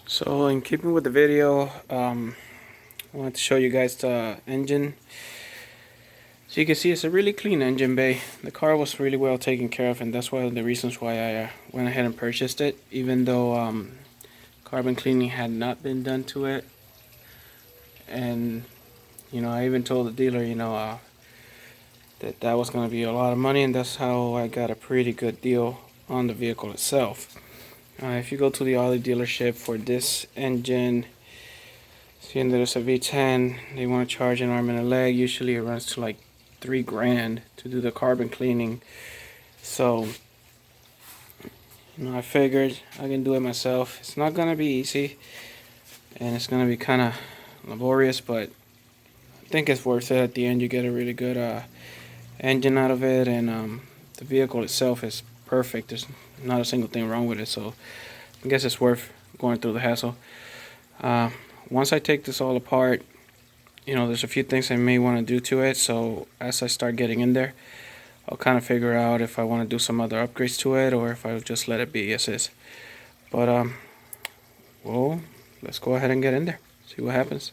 So in keeping with the video, I wanted to show you guys the engine. So you can see it's a really clean engine bay. The car was really well taken care of, and that's one of the reasons why I went ahead and purchased it, even though carbon cleaning had not been done to it. And I even told the dealer that was going to be a lot of money, and that's how I got a pretty good deal on the vehicle itself. If you go to the Audi dealership for this engine, seeing that it's a V10, they want to charge an arm and a leg. Usually it runs to like $3,000 to do the carbon cleaning. So I figured I can do it myself. It's not gonna be easy, and it's gonna be kind of laborious, but I think it's worth it. At the end, you get a really good engine out of it, and the vehicle itself is perfect. There's not a single thing wrong with it, so I guess it's worth going through the hassle. Once I take this all apart, there's a few things I may want to do to it. So as I start getting in there, I'll kind of figure out if I want to do some other upgrades to it or if I'll just let it be as is. But well, let's go ahead and get in there, see what happens.